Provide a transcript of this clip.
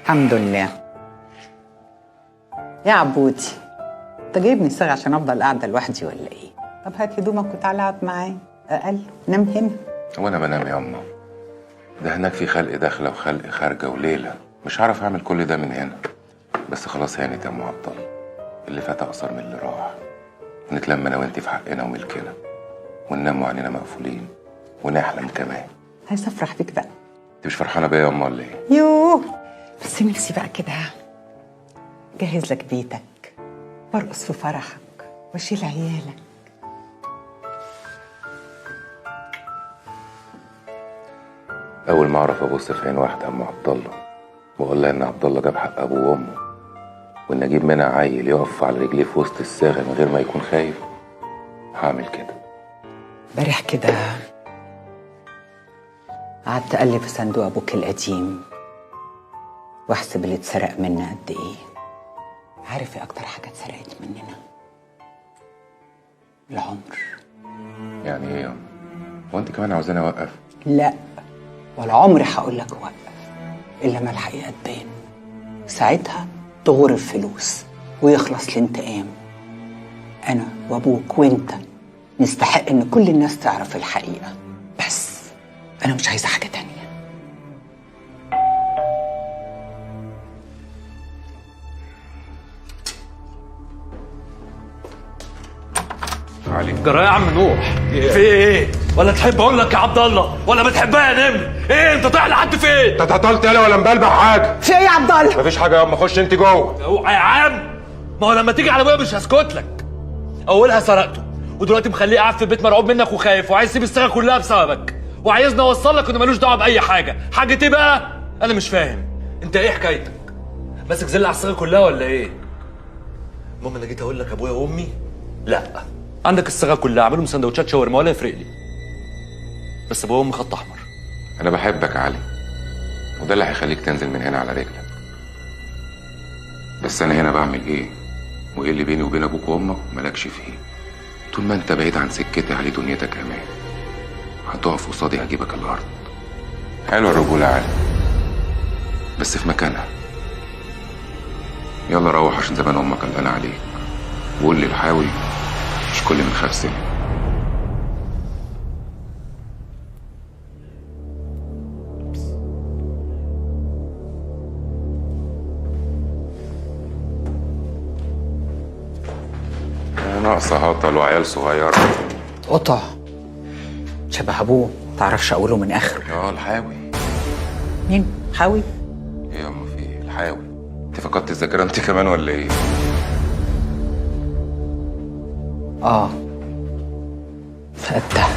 الحمد لله. يا عبودي، انت جايبني صاغ عشان افضل قاعده لوحدي ولا ايه؟ طب هات هدومك وتعالى اقعد معايا، اقل نام هنا. وانا بنام يا اما، ده هناك في خلق داخله وخلق خارجه وليله، مش هعرف اعمل كل ده من هنا. بس خلاص هانت يا ام عبد الله، اللي فات اقصر من اللي راح. نتلم انا وانتي في حقنا وملكنا، وننام وعينينا مقفولين ونحلم كمان. عايزه افرح بيك بقى. انت مش فرحانه بيا يا اما ولا ايه؟ يوه، بس نفسي بقى كده جهز لك بيتك وارقص في فرحك واشيل عيالك. اول ما اعرف ابص في عين واحده يا ام عبد الله واقول لها ان عبد الله جاب حق ابوه وامه، وان اجيب منها عيل يقف على رجليه في وسط الصاغه من غير ما يكون خايف، هعمل كده. امبارح كده قعدت اقلب في صندوق ابوك القديم واحسب اللي اتسرق منا قد ايه. عارف ايه اكتر حاجه اتسرقت مننا؟ العمر. يعني ايه يا ام؟ هو انت كمان عاوزاني اوقف؟ لا، ولا عمري هقول لك وقف الا ما الحقيقه تبان. ساعتها تغور الفلوس ويخلص الانتقام. انا وابوك وانت نستحق ان كل الناس تعرف الحقيقه، بس انا مش عايزه حاجه تانية. علي جرى يا عم نوح؟ في ايه؟ ولا تحب اقول لك يا عبد الله ولا بتحبها يا نمر؟ ايه انت طالع لحد فين؟ انت اتعطلت يالا ولا مبلبع حاجه؟ في ايه يا عبد الله؟ مفيش حاجه يا اما، خش انت جوه. اوعى يا عم، ما هو لما تيجي على ابويا مش هسكت لك. اولها سرقته ودلوقتي مخليه قاعد في البيت مرعوب منك وخايف وعايز يسيب الصاغه كلها بسببك، وعايزني اوصل لك انه ملوش دعوه باي حاجه. حاجه ايه بقى؟ انا مش فاهم انت ايه حكايتك؟ ماسك زل على الصاغه كلها ولا ايه؟ المهم انا جيت اقول لك ابويا وامي لا، عندك الصاغه كلها، اعملهم سندوتشات شاورما ولا يفرق لي، بس ابويا وامي خط احمر. انا بحبك يا علي، وده اللي هيخليك تنزل من هنا على رجلك. بس انا هنا بعمل ايه وايه اللي بيني وبين ابوك وامك مالكش فيه. طول ما انت بعيد عن سكتي علي دنيتك امان، هتقف قصادي هجيبك الارض. حلوه الرجوله يا علي، بس في مكانها. يلا روح عشان زمان امك قلقانه عليك، وقول لي الحاوي مش كل من خاف سنة. ناقصة هطل وعيال صغيرة. قطع شبه ابوه، متعرفش اقوله من اخره. الحاوي. مين حاوي؟ ايه يا ام في ايه؟ الحاوي. انت فقدت الذاكرة انت كمان ولا ايه؟ فقدتها.